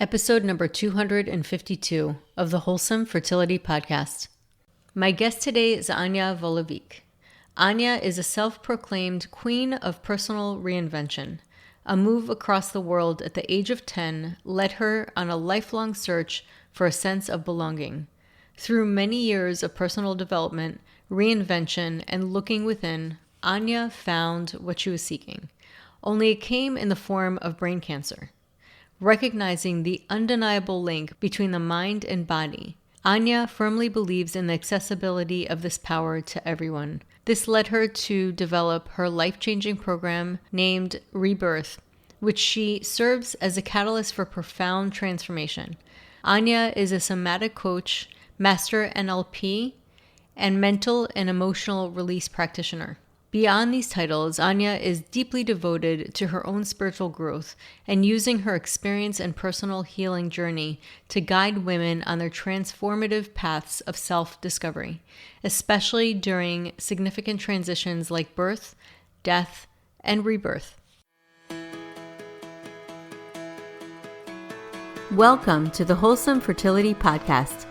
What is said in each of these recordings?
Episode number 252 of the Wholesome Fertility Podcast. My guest today is Ania Volovique. Ania is a self-proclaimed queen of personal reinvention. A move across the world at the age of 10 led her on a lifelong search for a sense of belonging. Through many years of personal development, reinvention, and looking within, Ania found what she was seeking. Only it came in the form of brain cancer. Recognizing the undeniable link between the mind and body, Ania firmly believes in the accessibility of this power to everyone. This led her to develop her life-changing program named REBIRTH, which she serves as a catalyst for profound transformation. Ania is a somatic coach, master NLP, and mental and emotional release practitioner. Beyond these titles, Ania is deeply devoted to her own spiritual growth and using her experience and personal healing journey to guide women on their transformative paths of self-discovery, especially during significant transitions like birth, death, and rebirth. Welcome to the Wholesome Fertility Podcast.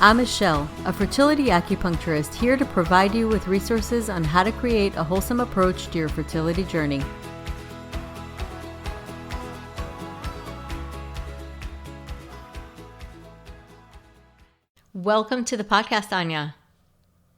I'm Michelle, a fertility acupuncturist here to provide you with resources on how to create a wholesome approach to your fertility journey. Welcome to the podcast, Ania.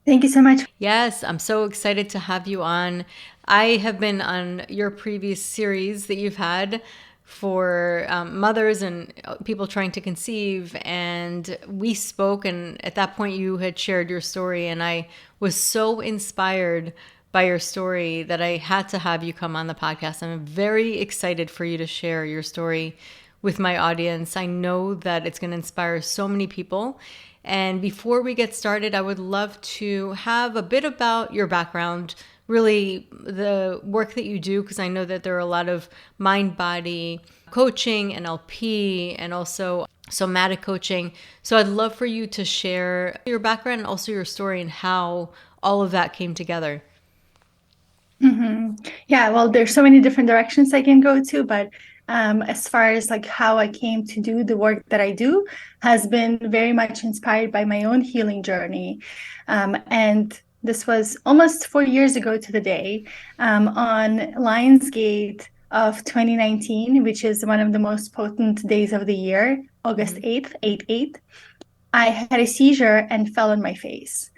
Thank you so much. Yes, I'm so excited to have you on. I have been on your previous series that you've had for mothers and people trying to conceive, and we spoke, and at that point you had shared your story, and I was so inspired by your story that I had to have you come on the podcast. I'm very excited for you to share your story with my audience. I know that it's going to inspire so many people. And before we get started, I would love to have a bit about your background, really the work that you do, because I know that there are a lot of mind-body coaching, NLP, and also somatic coaching. So I'd love for you to share your background and also your story and how all of that came together. Yeah, well, there's so many different directions I can go to, but as far as like how I came to do the work that I do has been very much inspired by my own healing journey. And this was almost 4 years ago to the day, on Lionsgate of 2019, which is one of the most potent days of the year, August 8th, 8/8. I had a seizure and fell on my face.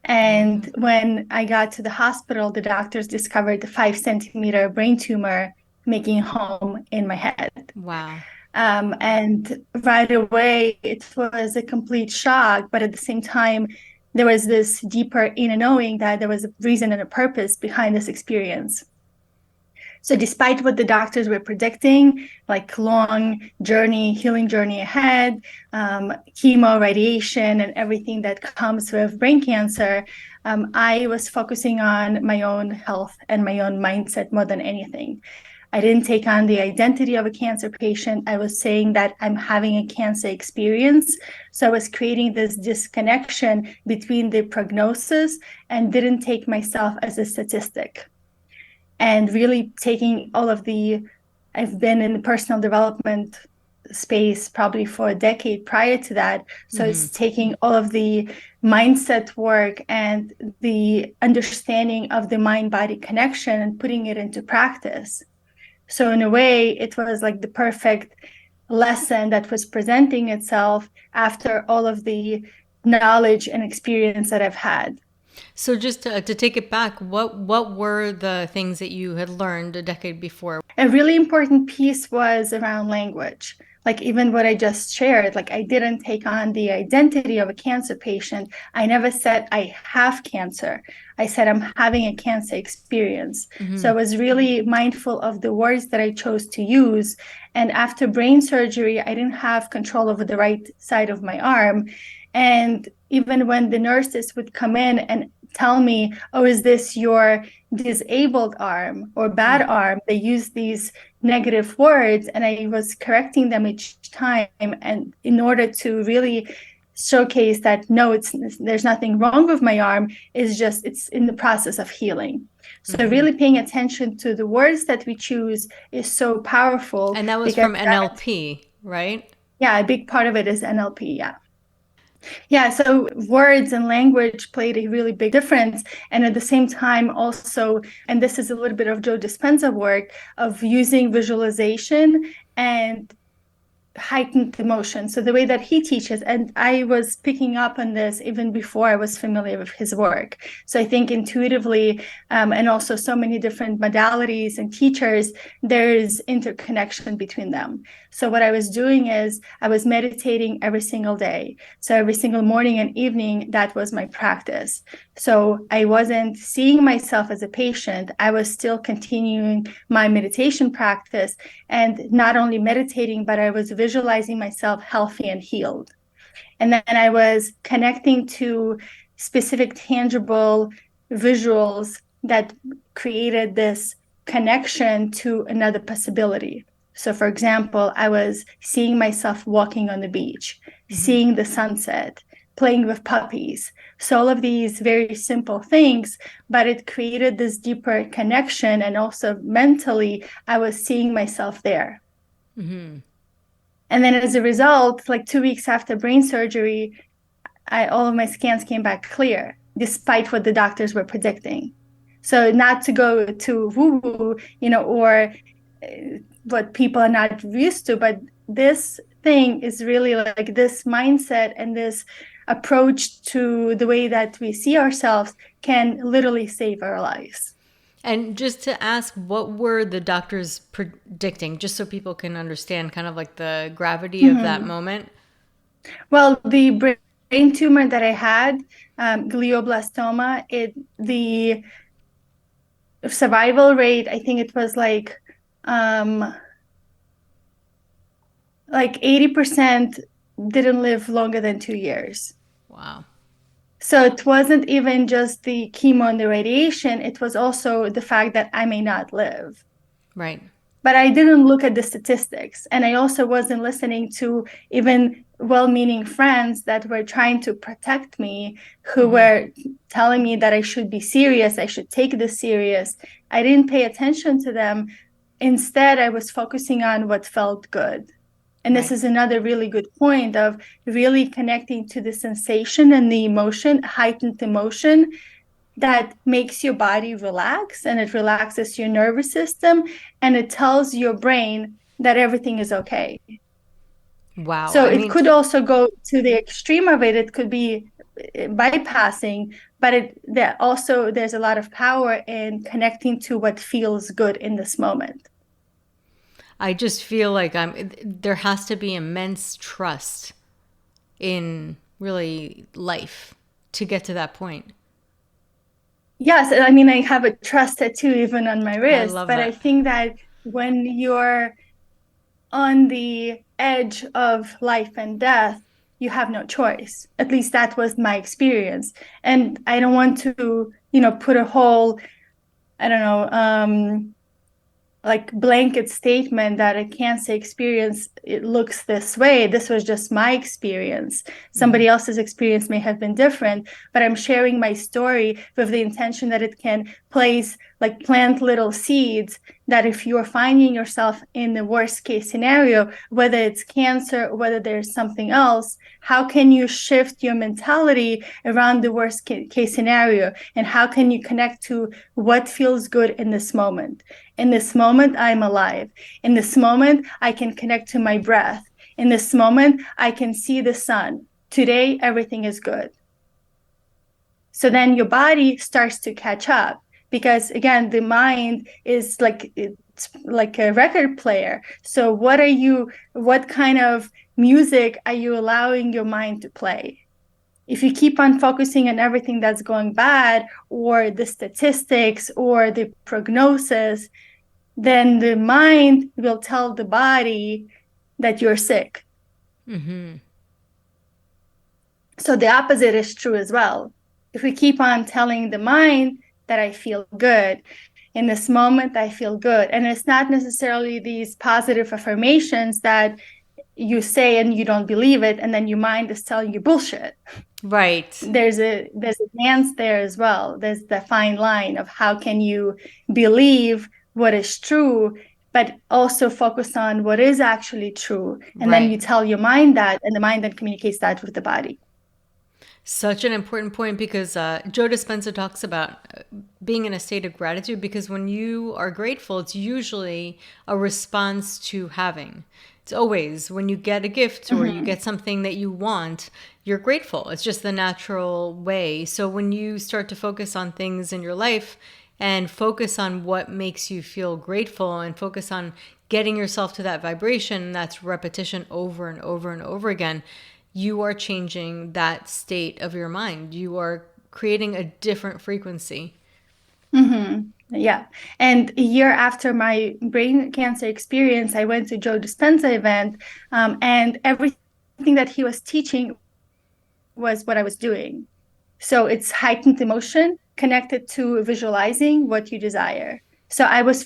And when I got to the hospital, the doctors discovered a 5-centimeter brain tumor making home in my head. Wow. And right away, it was a complete shock. But at the same time, there was this deeper inner knowing that there was a reason and a purpose behind this experience. So despite what the doctors were predicting, like long journey, healing journey ahead, chemo, radiation, and everything that comes with brain cancer, I was focusing on my own health and my own mindset more than anything. I didn't take on the identity of a cancer patient. I was saying that I'm having a cancer experience. So I was creating this disconnection between the prognosis and didn't take myself as a statistic. And really taking all of I've been in the personal development space probably for a decade prior to that. So it's taking all of the mindset work and the understanding of the mind-body connection and putting it into practice. So in a way, it was like the perfect lesson that was presenting itself after all of the knowledge and experience that I've had. So just to take it back, what were the things that you had learned a decade before? A really important piece was around language. Like even what I just shared, like I didn't take on the identity of a cancer patient. I never said I have cancer. I said I'm having a cancer experience. So I was really mindful of the words that I chose to use. And after brain surgery, I didn't have control over the right side of my arm. And even when the nurses would come in and tell me, oh, is this your disabled arm or bad arm? They use these negative words, and I was correcting them each time. And in order to really showcase that no, there's nothing wrong with my arm. It's in the process of healing. So really paying attention to the words that we choose is so powerful. And that was from NLP, right? Yeah, a big part of it is NLP. Yeah, so words and language played a really big difference. And at the same time, also, and this is a little bit of Joe Dispenza work, of using visualization and heightened emotion. So the way that he teaches, and I was picking up on this even before I was familiar with his work. So I think intuitively, and also so many different modalities and teachers, there's interconnection between them. So what I was doing is I was meditating every single day. So every single morning and evening, that was my practice. So I wasn't seeing myself as a patient. I was still continuing my meditation practice, and not only meditating, but I was visualizing myself healthy and healed. And then I was connecting to specific tangible visuals that created this connection to another possibility. So for example, I was seeing myself walking on the beach, seeing the sunset, playing with puppies. So all of these very simple things, but it created this deeper connection. And also mentally, I was seeing myself there. And then as a result, like 2 weeks after brain surgery, all of my scans came back clear, despite what the doctors were predicting. So not to go to woo-woo, or what people are not used to, but this thing is really like this mindset and this approach to the way that we see ourselves can literally save our lives. And just to ask, what were the doctors predicting, just so people can understand kind of like the gravity of that moment? Well, the brain tumor that I had, glioblastoma, the survival rate, I think it was like 80% didn't live longer than 2 years. Wow. So it wasn't even just the chemo and the radiation, it was also the fact that I may not live. Right. But I didn't look at the statistics. And I also wasn't listening to even well-meaning friends that were trying to protect me, who were telling me that I should be serious, I should take this serious. I didn't pay attention to them. Instead, I was focusing on what felt good. And this is another really good point of really connecting to the sensation and the emotion, heightened emotion that makes your body relax, and it relaxes your nervous system, and it tells your brain that everything is okay. Wow. So it could also go to the extreme of it. It could be bypassing, but there's a lot of power in connecting to what feels good in this moment. I just feel like there has to be immense trust in really life to get to that point. Yes, I mean, I have a trust tattoo even on my wrist, but that. I think that when you're on the edge of life and death, you have no choice. At least that was my experience. And I don't want to, put a whole, I don't know, like blanket statement that a cancer experience, it looks this way. This was just my experience. Somebody else's experience may have been different, but I'm sharing my story with the intention that it can plant little seeds, that if you're finding yourself in the worst case scenario, whether it's cancer, whether there's something else, how can you shift your mentality around the worst case scenario? And how can you connect to what feels good in this moment? In this moment, I'm alive. In this moment, I can connect to my breath. In this moment, I can see the sun. Today, everything is good. So then your body starts to catch up, because again, the mind is it's like a record player. So what kind of music are you allowing your mind to play? If you keep on focusing on everything that's going bad, or the statistics, or the prognosis, then the mind will tell the body that you're sick. So the opposite is true as well. If we keep on telling the mind that I feel good, in this moment I feel good, and it's not necessarily these positive affirmations that you say and you don't believe it, and then your mind is telling you bullshit. Right. There's a dance there as well. There's the fine line of how can you believe what is true, but also focus on what is actually true. And then you Right. tell your mind that, and the mind then communicates that with the body. Such an important point, because Joe Dispenza talks about being in a state of gratitude, because when you are grateful, it's usually a response to having. It's always when you get a gift or you get something that you want, you're grateful. It's just the natural way. So when you start to focus on things in your life and focus on what makes you feel grateful and focus on getting yourself to that vibration, that's repetition over and over and over again, you are changing that state of your mind. You are creating a different frequency. Yeah. And a year after my brain cancer experience, I went to Joe Dispenza event, and everything that he was teaching was what I was doing. So it's heightened emotion connected to visualizing what you desire. So I was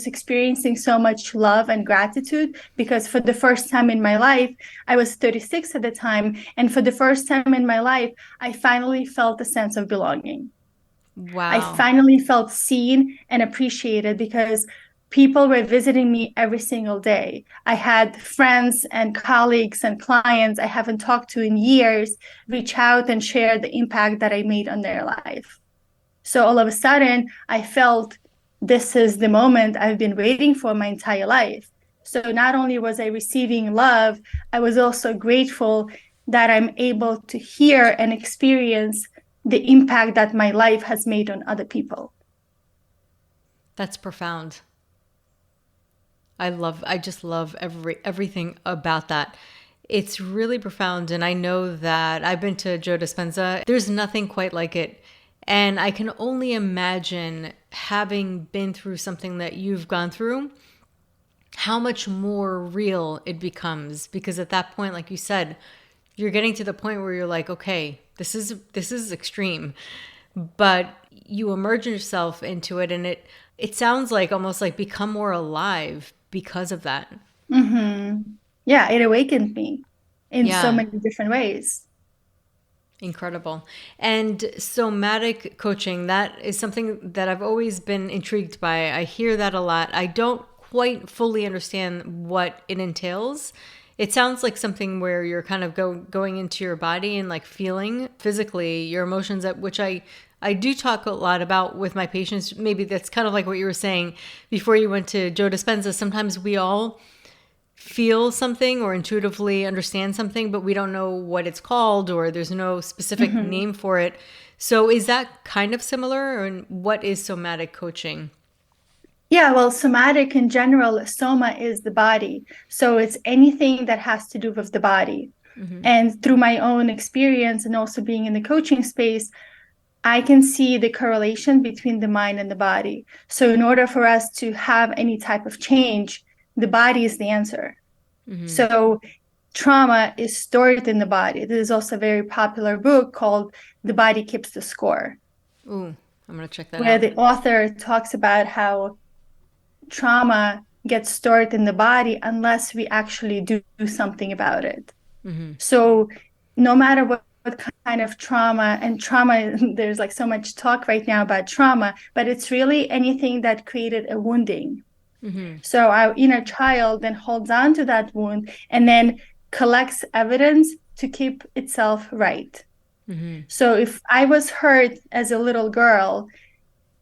experiencing so much love and gratitude because for the first time in my life, I was 36 at the time. And for the first time in my life, I finally felt a sense of belonging. I Wow. finally felt seen and appreciated because people were visiting me every single day. I had friends and colleagues and clients I haven't talked to in years reach out and share the impact that I made on their life. So all of a sudden, I felt this is the moment I've been waiting for my entire life. So not only was I receiving love, I was also grateful that I'm able to hear and experience the impact that my life has made on other people. That's profound. I just love everything about that. It's really profound. And I know that I've been to Joe Dispenza. There's nothing quite like it. And I can only imagine, having been through something that you've gone through, how much more real it becomes. Because at that point, like you said, you're getting to the point where you're like, okay, this is extreme, but you immerse yourself into it, and it sounds like almost like become more alive because of that. Yeah, it awakened me in so Yeah, many different ways. incredible. And somatic coaching, that is something that I've always been intrigued by. I hear that a lot. I don't quite fully understand what it entails. It sounds like something where you're kind of going into your body and like feeling physically your emotions, at which I do talk a lot about with my patients. Maybe that's kind of like what you were saying before you went to Joe Dispenza. Sometimes we all feel something or intuitively understand something, but we don't know what it's called, or there's no specific name for it. So is that kind of similar? And what is somatic coaching? Yeah, well, somatic in general, soma is the body. So it's anything that has to do with the body. And through my own experience and also being in the coaching space, I can see the correlation between the mind and the body. So in order for us to have any type of change, the body is the answer. So trauma is stored in the body. There is also a very popular book called The Body Keeps the Score, Ooh, I'm going to check that where out. the author talks about how trauma gets stored in the body unless we actually do something about it. So no matter what kind of trauma, and trauma, there's like so much talk right now about trauma, but it's really anything that created a wounding. So our inner child then holds on to that wound and then collects evidence to keep itself right. So if I was hurt as a little girl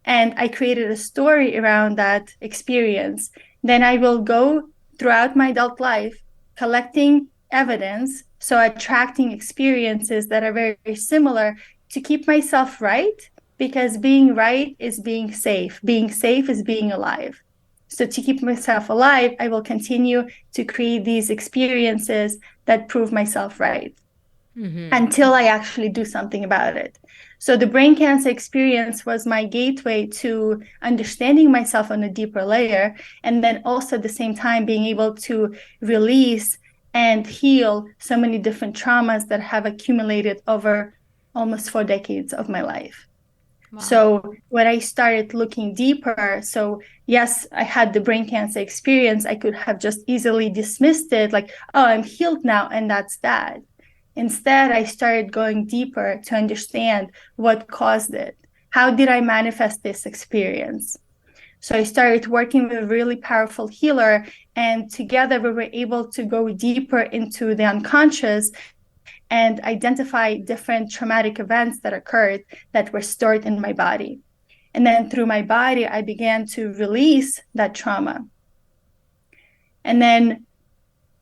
and I created a story around that experience, then I will go throughout my adult life collecting evidence, so attracting experiences that are very, very similar to keep myself right, because being right is being safe. Being safe is being alive. So to keep myself alive, I will continue to create these experiences that prove myself right until I actually do something about it. So the brain cancer experience was my gateway to understanding myself on a deeper layer, and then also at the same time being able to release and heal so many different traumas that have accumulated over almost 4 decades of my life. Wow. So when I started looking deeper, so yes, I had the brain cancer experience. I could have just easily dismissed it like, oh, I'm healed now, and that's that. Instead, I started going deeper to understand what caused it. How did I manifest this experience? So I started working with a really powerful healer, and together we were able to go deeper into the unconscious and identify different traumatic events that occurred that were stored in my body. And then through my body, I began to release that trauma. And then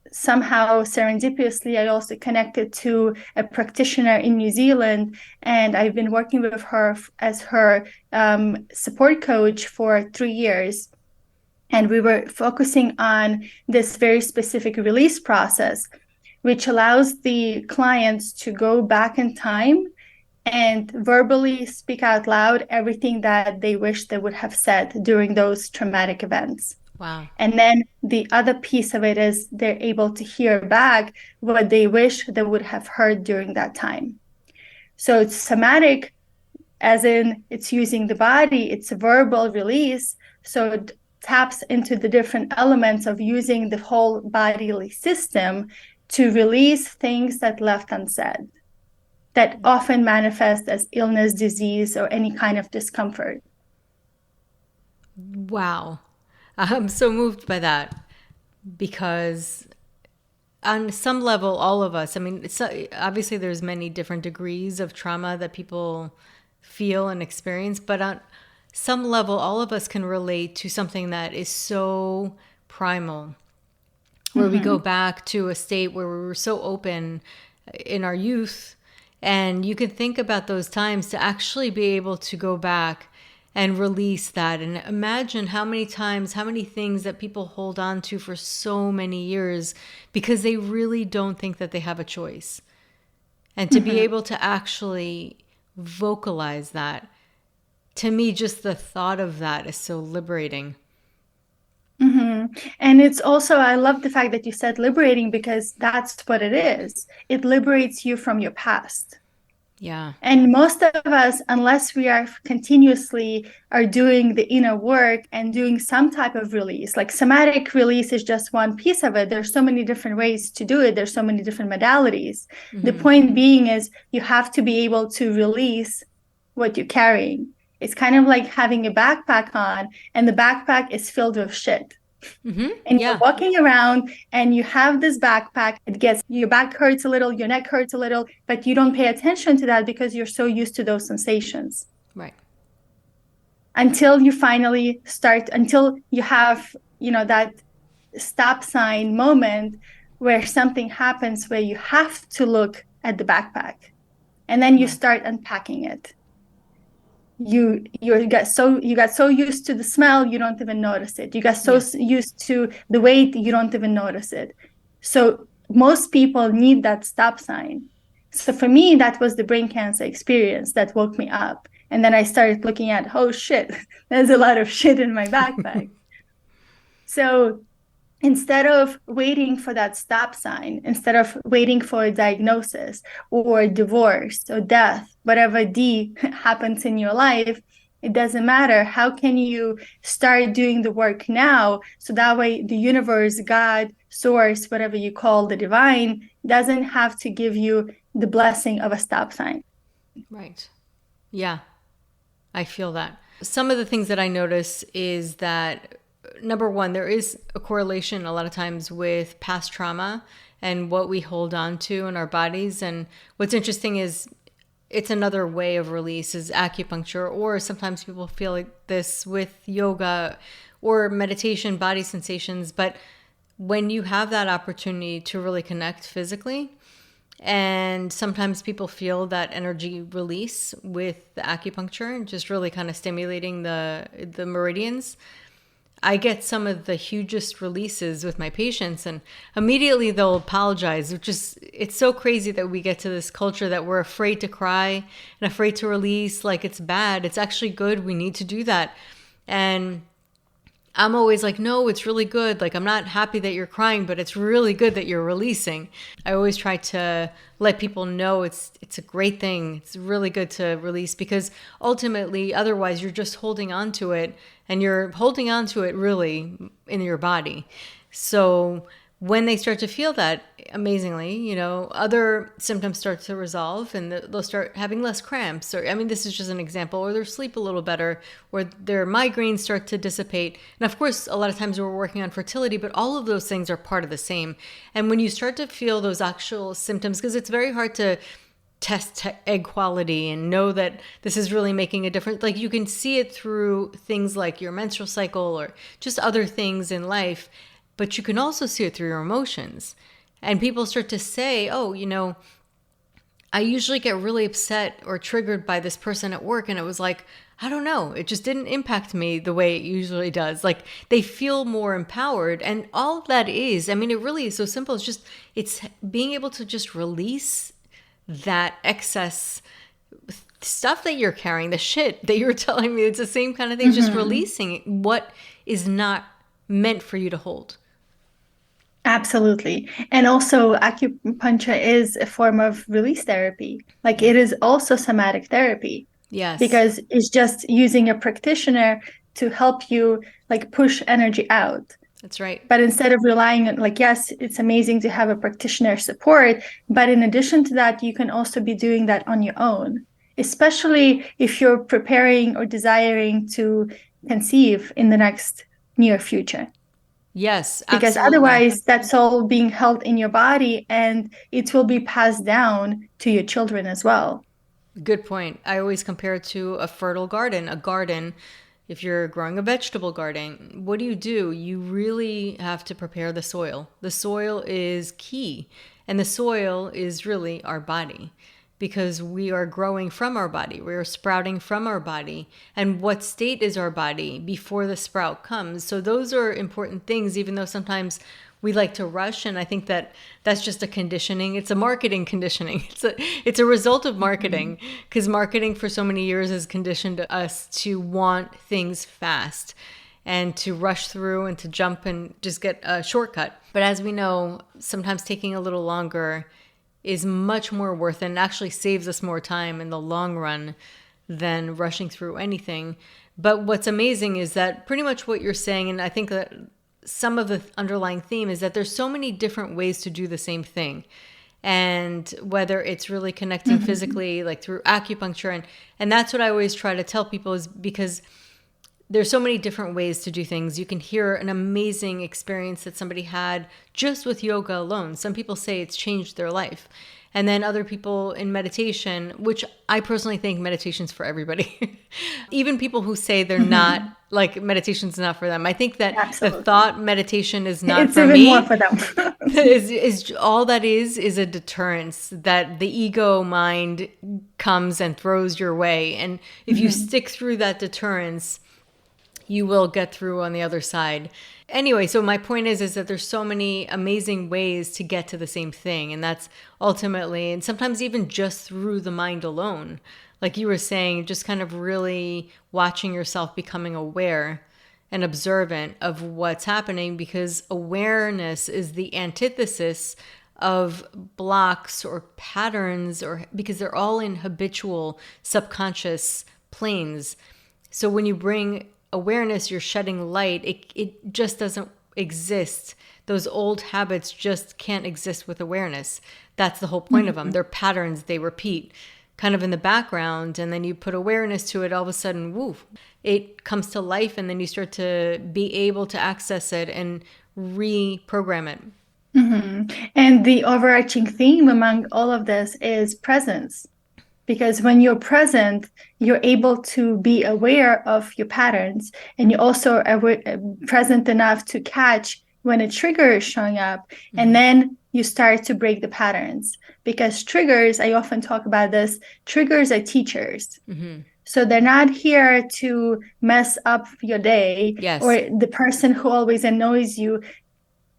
somehow serendipitously, I also connected to a practitioner in New Zealand, and I've been working with her as her support coach for 3 years. And we were focusing on this very specific release process, which allows the clients to go back in time and verbally speak out loud everything that they wish they would have said during those traumatic events. Wow. And then the other piece of it is they're able to hear back what they wish they would have heard during that time. So it's somatic, as in it's using the body, it's a verbal release. So it taps into the different elements of using the whole bodily system to release things that left unsaid, that often manifest as illness, disease, or any kind of discomfort. Wow. I'm so moved by that because on some level, all of us, I mean, obviously there's many different degrees of trauma that people feel and experience, but on some level, all of us can relate to something that is so primal, where we go back to a state where we were so open in our youth. And you can think about those times to actually be able to go back and release that. And imagine how many times, how many things that people hold on to for so many years because they really don't think that they have a choice. And to be able to actually vocalize that, to me, just the thought of that is so liberating. And it's also, I love the fact that you said liberating, because that's what it is. It liberates you from your past. Yeah. And most of us, unless we are continuously are doing the inner work and doing some type of release, like somatic release is just one piece of it. There's so many different ways to do it. There's so many different modalities. The point being is you have to be able to release what you're carrying. It's kind of like having a backpack on, and the backpack is filled with shit. And you're walking around and you have this backpack. It gets, your back hurts a little, your neck hurts a little, but you don't pay attention to that because you're so used to those sensations. Right. Until you finally start, until you have, that stop sign moment where something happens where you have to look at the backpack, and then you start unpacking it. You got so used to the smell, you don't even notice it. You got so used to the weight, you don't even notice it. So most people need that stop sign. So for me, that was the brain cancer experience that woke me up. And then I started looking at, oh shit, there's a lot of shit in my backpack. So instead of waiting for that stop sign, instead of waiting for a diagnosis or divorce or death, whatever D happens in your life, it doesn't matter. How can you start doing the work now? So that way the universe, God, source, whatever you call the divine, doesn't have to give you the blessing of a stop sign. Right. Yeah, I feel that. Some of the things that I notice is that, number one, there is a correlation a lot of times with past trauma and what we hold on to in our bodies. And what's interesting is it's another way of release is acupuncture, or sometimes people feel like this with yoga or meditation, body sensations. But when you have that opportunity to really connect physically, and sometimes people feel that energy release with the acupuncture and just really kind of stimulating the meridians, I get some of the hugest releases with my patients, and immediately they'll apologize, which is, it's so crazy that we get to this culture that we're afraid to cry and afraid to release, like it's bad. It's actually good. We need to do that. And I'm always like, no, it's really good. Like, I'm not happy that you're crying, but it's really good that you're releasing. I always try to let people know it's a great thing. It's really good to release, because ultimately, otherwise, you're just holding on to it, and you're holding on to it really in your body. So when they start to feel that, amazingly, other symptoms start to resolve, and they'll start having less cramps. Or, I mean, this is just an example. Or they'll sleep a little better, or their migraines start to dissipate. And of course, a lot of times we're working on fertility, but all of those things are part of the same. And when you start to feel those actual symptoms, because it's very hard to test egg quality and know that this is really making a difference. Like, you can see it through things like your menstrual cycle or just other things in life, but you can also see it through your emotions. And people start to say, oh, I usually get really upset or triggered by this person at work. And it was like, I don't know, it just didn't impact me the way it usually does. Like, they feel more empowered. And all that is, I mean, it really is so simple. It's being able to just release that excess stuff that you're carrying, the shit that you're telling me. It's the same kind of thing, just releasing what is not meant for you to hold. Absolutely. And also, acupuncture is a form of release therapy. Like, it is also somatic therapy. Yes. Because it's just using a practitioner to help you like push energy out. That's right. But instead of relying on, like, yes, it's amazing to have a practitioner support, but in addition to that, you can also be doing that on your own, especially if you're preparing or desiring to conceive in the next near future. Yes, because absolutely. Otherwise that's all being held in your body, and it will be passed down to your children as well. Good point. I always compare it to a fertile garden. A garden, if you're growing a vegetable garden, what do? You really have to prepare the soil. The soil is key. And the soil is really our body, because we are growing from our body. We are sprouting from our body. And what state is our body before the sprout comes? So those are important things, even though sometimes we like to rush. And I think that that's just a conditioning. It's a marketing conditioning. It's a result of marketing, because marketing for so many years has conditioned us to want things fast and to rush through and to jump and just get a shortcut. But as we know, sometimes taking a little longer is much more worth it, and actually saves us more time in the long run than rushing through anything. But what's amazing is that pretty much what you're saying, and I think that some of the underlying theme is that there's so many different ways to do the same thing. And whether it's really connecting physically, like through acupuncture, and that's what I always try to tell people, is because there's so many different ways to do things. You can hear an amazing experience that somebody had just with yoga alone. Some people say it's changed their life. And then other people in meditation, which I personally think meditation's for everybody. Even people who say they're not, like, meditation's not for them. I think that Absolutely. The thought meditation is not it's for even me. more for them. is all that is a deterrence that the ego mind comes and throws your way. And if you stick through that deterrence, you will get through on the other side. Anyway, so my point is that there's so many amazing ways to get to the same thing. And that's ultimately, and sometimes even just through the mind alone, like you were saying, just kind of really watching yourself, becoming aware and observant of what's happening, because awareness is the antithesis of blocks or patterns, or because they're all in habitual subconscious planes. So when you bring awareness, you're shedding light. It just doesn't exist. Those old habits just can't exist with awareness. That's the whole point of them. They're patterns, they repeat kind of in the background, and then you put awareness to it, all of a sudden, woo, it comes to life, and then you start to be able to access it and reprogram it. And the overarching theme among all of this is presence. Because when you're present, you're able to be aware of your patterns, and you're also present enough to catch when a trigger is showing up, and then you start to break the patterns. Because triggers, I often talk about this, triggers are teachers. So they're not here to mess up your day. Yes. Or the person who always annoys you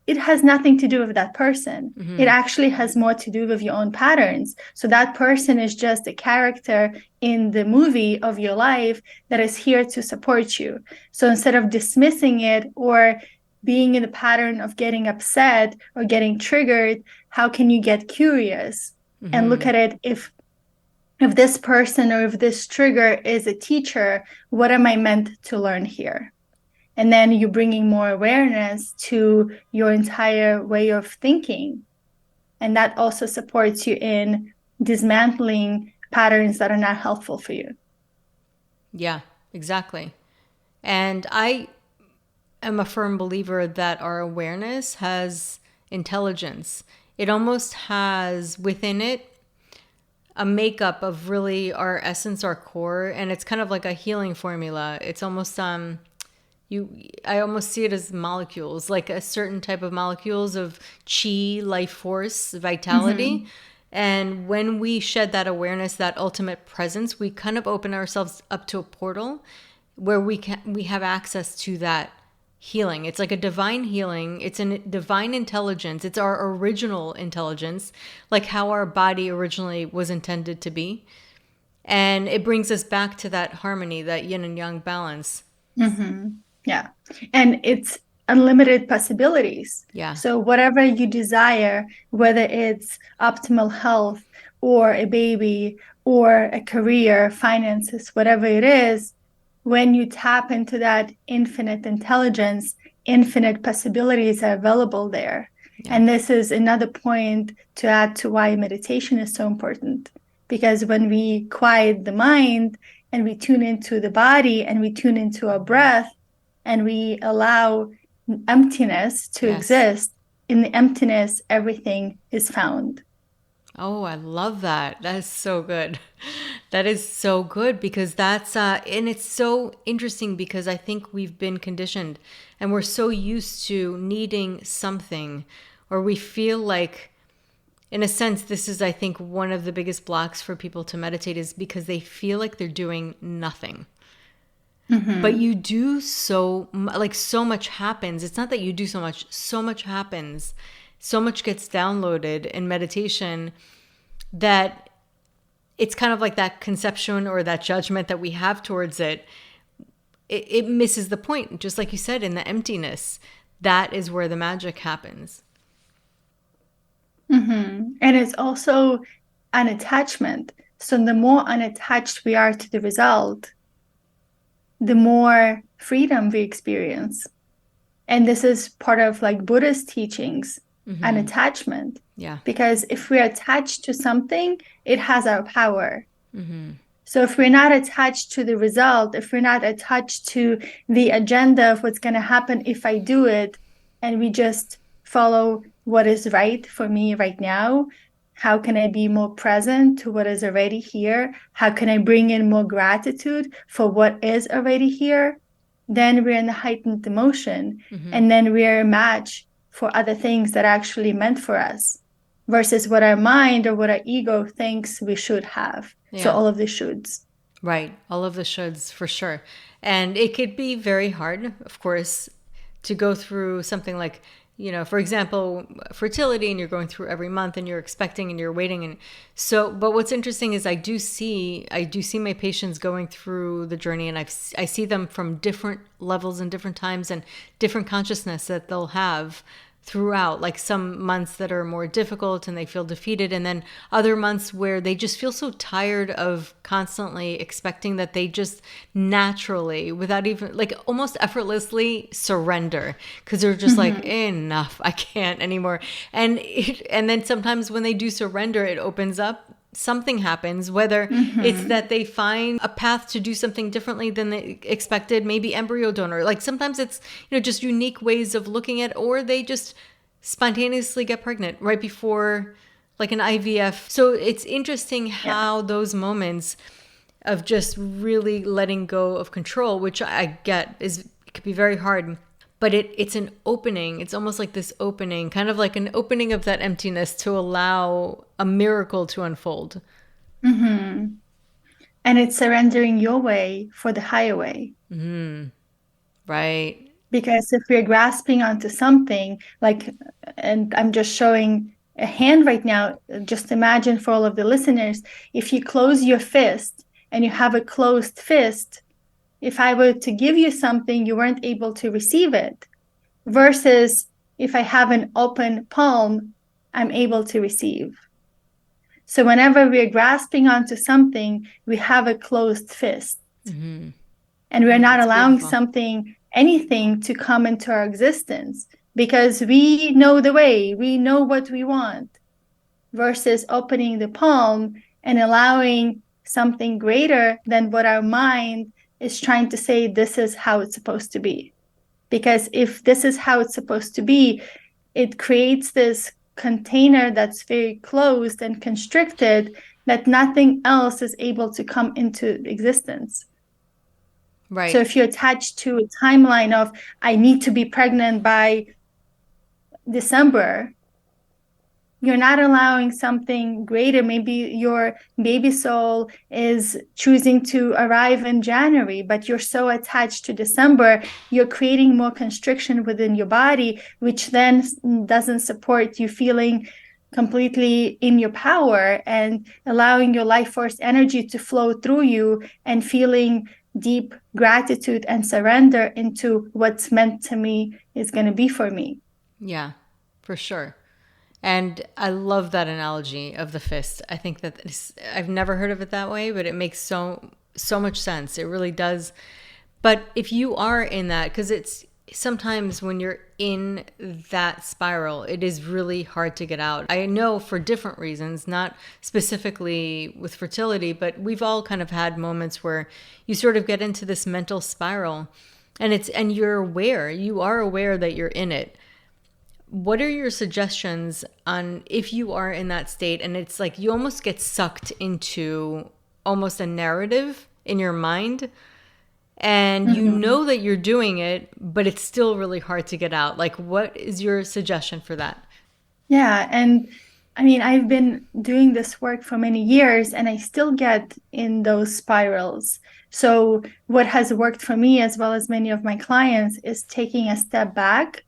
it has nothing to do with that person. Mm-hmm. It actually has more to do with your own patterns. So that person is just a character in the movie of your life that is here to support you. So instead of dismissing it or being in the pattern of getting upset or getting triggered, how can you get curious and look at it? If this person or if this trigger is a teacher, what am I meant to learn here? And then you're bringing more awareness to your entire way of thinking. And that also supports you in dismantling patterns that are not helpful for you. Yeah, exactly. And I am a firm believer that our awareness has intelligence. It almost has within it a makeup of really our essence, our core, and it's kind of like a healing formula. It's almost I almost see it as molecules, like a certain type of molecules of chi, life force, vitality. And when we shed that awareness, that ultimate presence, we kind of open ourselves up to a portal where we have access to that healing. It's like a divine healing. It's a divine intelligence. It's our original intelligence, like how our body originally was intended to be. And it brings us back to that harmony, that yin and yang balance. Yeah. And it's unlimited possibilities. Yeah. So whatever you desire, whether it's optimal health or a baby or a career, finances, whatever it is, when you tap into that infinite intelligence, infinite possibilities are available there. Yeah. And this is another point to add to why meditation is so important. Because when we quiet the mind and we tune into the body and we tune into our breath and we allow emptiness to exist, in the emptiness, everything is found. Oh, I love that. That is so good. That is so good because that's, and it's so interesting because I think we've been conditioned and we're so used to needing something, or we feel like, in a sense, this is, I think, one of the biggest blocks for people to meditate is because they feel like they're doing nothing. But you do so much happens. It's not that you do so much happens. So much gets downloaded in meditation that it's kind of like that conception or that judgment that we have towards it. It misses the point. Just like you said, in the emptiness, that is where the magic happens. And it's also an attachment. So the more unattached we are to the result, the more freedom we experience. And this is part of like Buddhist teachings, an attachment. Yeah. Because if we're attached to something, it has our power. So if we're not attached to the result, if we're not attached to the agenda of what's going to happen if I do it, and we just follow what is right for me right now, how can I be more present to what is already here? How can I bring in more gratitude for what is already here? Then we're in a heightened emotion, and then we're a match for other things that are actually meant for us versus what our mind or what our ego thinks we should have. Yeah. So all of the shoulds. Right. All of the shoulds, for sure. And it could be very hard, of course, to go through something like, for example, fertility, and you're going through every month and you're expecting and you're waiting. And so, but what's interesting is I do see my patients going through the journey, and I see them from different levels and different times and different consciousness that they'll have throughout, like some months that are more difficult and they feel defeated, and then other months where they just feel so tired of constantly expecting that they just naturally, without even like almost effortlessly surrender, because they're just like, enough, I can't anymore. And then sometimes when they do surrender, it opens up, something happens, whether it's that they find a path to do something differently than they expected, maybe embryo donor. Like sometimes it's, just unique ways of looking at, or they just spontaneously get pregnant right before like an IVF. So it's interesting how those moments of just really letting go of control, which I get it could be very hard. But it's an opening. It's almost like this opening, kind of like an opening of that emptiness to allow a miracle to unfold. And it's surrendering your way for the higher way. Right. Because if we're grasping onto something, like, and I'm just showing a hand right now, just imagine for all of the listeners, if you close your fist and you have a closed fist, if I were to give you something, you weren't able to receive it. Versus if I have an open palm, I'm able to receive. So whenever we're grasping onto something, we have a closed fist. Mm-hmm. And we're not That's allowing beautiful. anything to come into our existence because we know the way, we know what we want, versus opening the palm and allowing something greater than what our mind is trying to say this is how it's supposed to be. Because if this is how it's supposed to be, it creates this container that's very closed and constricted that nothing else is able to come into existence. Right. So if you're attached to a timeline of, I need to be pregnant by December, you're not allowing something greater. Maybe your baby soul is choosing to arrive in January, but you're so attached to December, you're creating more constriction within your body, which then doesn't support you feeling completely in your power and allowing your life force energy to flow through you and feeling deep gratitude and surrender into what's meant to me is going to be for me. Yeah, for sure. And I love that analogy of the fist. I think that I've never heard of it that way, but it makes so much sense. It really does. But if you are in that, because it's sometimes when you're in that spiral, it is really hard to get out. I know for different reasons, not specifically with fertility, but we've all kind of had moments where you sort of get into this mental spiral and you are aware that you're in it. What are your suggestions on if you are in that state and it's like you almost get sucked into almost a narrative in your mind and you know that you're doing it, but it's still really hard to get out? Like, what is your suggestion for that? Yeah. And I mean, I've been doing this work for many years and I still get in those spirals. So, what has worked for me, as well as many of my clients, is taking a step back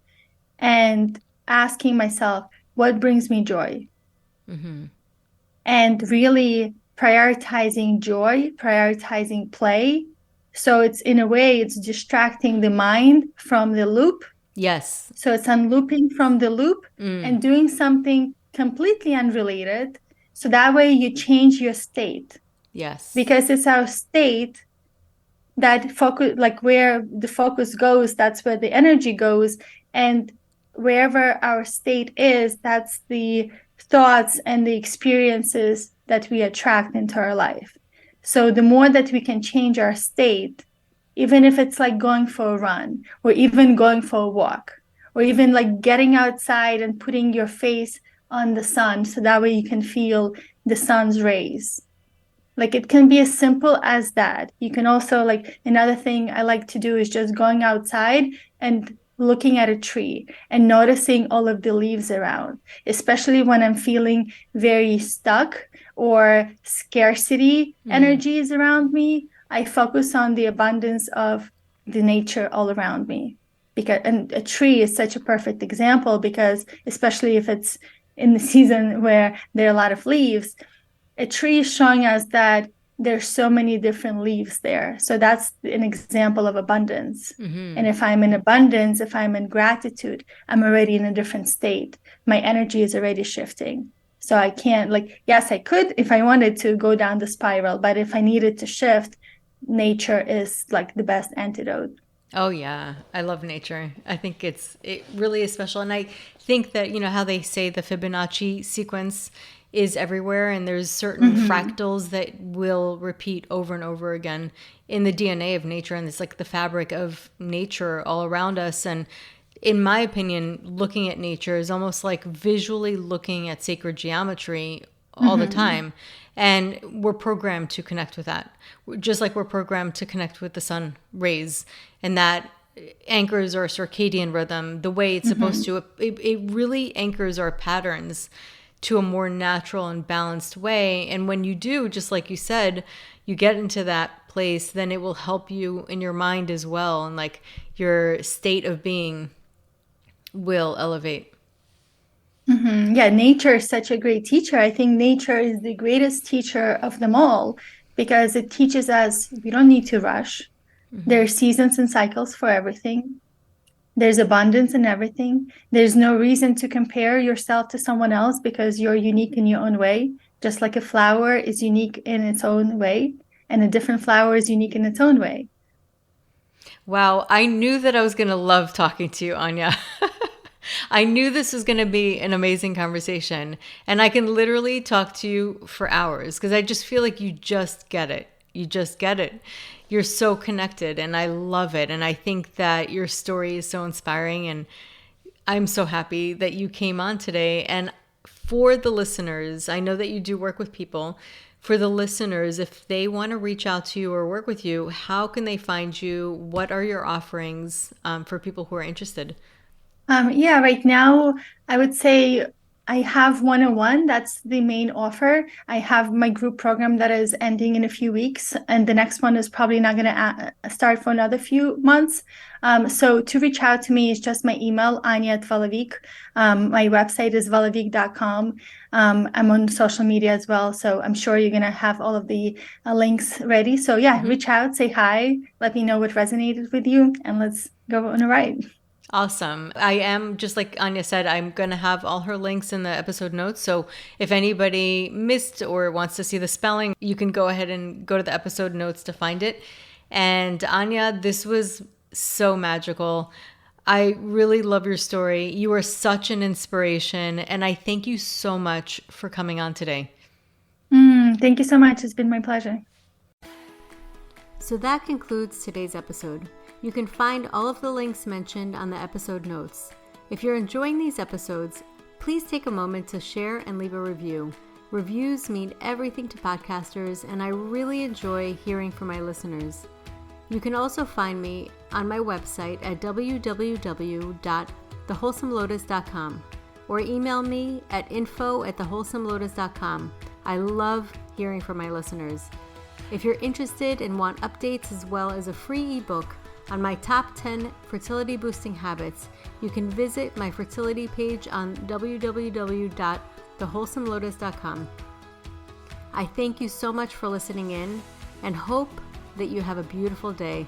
and asking myself, what brings me joy? And really prioritizing joy, prioritizing play. So, it's in a way, it's distracting the mind from the loop. Yes. So it's unlooping from the loop and doing something completely unrelated. So that way you change your state. Yes. Because it's our state that focus, like where the focus goes, that's where the energy goes. And wherever our state is, that's the thoughts and the experiences that we attract into our life. So the more that we can change our state, even if it's like going for a run or even going for a walk, or even like getting outside and putting your face on the sun so that way you can feel the sun's rays. Like it can be as simple as that. You can also, like, another thing I like to do is just going outside and looking at a tree and noticing all of the leaves around, especially when I'm feeling very stuck or scarcity energies around me. I focus on the abundance of the nature all around me. Because, and a tree is such a perfect example, because especially if it's in the season where there are a lot of leaves, a tree is showing us that there's so many different leaves there. So that's an example of abundance. And if I'm in abundance, if I'm in gratitude, I'm already in a different state. My energy is already shifting. So I can't, like, yes, I could if I wanted to go down the spiral, but if I needed to shift, nature is like the best antidote. Oh yeah, I love nature. I think it really is special, and I think that how they say the Fibonacci sequence is everywhere, and there's certain fractals that will repeat over and over again in the DNA of nature, and it's like the fabric of nature all around us. And in my opinion, looking at nature is almost like visually looking at sacred geometry all the time. And we're programmed to connect with that, just like we're programmed to connect with the sun rays, and that anchors our circadian rhythm the way it's supposed to. It really anchors our patterns to a more natural and balanced way. And when you do, just like you said, you get into that place, then it will help you in your mind as well. And like your state of being will elevate. Mm-hmm. Yeah, nature is such a great teacher. I think nature is the greatest teacher of them all because it teaches us we don't need to rush. There are seasons and cycles for everything. There's abundance in everything. There's no reason to compare yourself to someone else because you're unique in your own way. Just like a flower is unique in its own way, and a different flower is unique in its own way. Wow, I knew that I was going to love talking to you, Ania. I knew this was going to be an amazing conversation, and I can literally talk to you for hours because I just feel like you just get it. You just get it. You're so connected, and I love it. And I think that your story is so inspiring, and I'm so happy that you came on today. And for the listeners, I know that you do work with people. For the listeners, if they want to reach out to you or work with you, how can they find you? What are your offerings for people who are interested? Yeah, right now, I would say I have 101. That's the main offer. I have my group program that is ending in a few weeks, and the next one is probably not going to start for another few months. So to reach out to me is just my email, Ania Volovique. My website is volovique.com. I'm on social media as well, so I'm sure you're going to have all of the links ready. So yeah, reach out, say hi, let me know what resonated with you, and let's go on a ride. Awesome. I am, just like Ania said, I'm going to have all her links in the episode notes. So if anybody missed or wants to see the spelling, you can go ahead and go to the episode notes to find it. And Ania, this was so magical. I really love your story. You are such an inspiration. And I thank you so much for coming on today. Thank you so much. It's been my pleasure. So that concludes today's episode. You can find all of the links mentioned on the episode notes. If you're enjoying these episodes, please take a moment to share and leave a review. Reviews mean everything to podcasters, and I really enjoy hearing from my listeners. You can also find me on my website at www.thewholesomelotus.com or email me at info@thewholesomelotus.com. I love hearing from my listeners. If you're interested and want updates as well as a free ebook on my top 10 fertility boosting habits, you can visit my fertility page on www.thewholesomelotus.com. I thank you so much for listening in and hope that you have a beautiful day.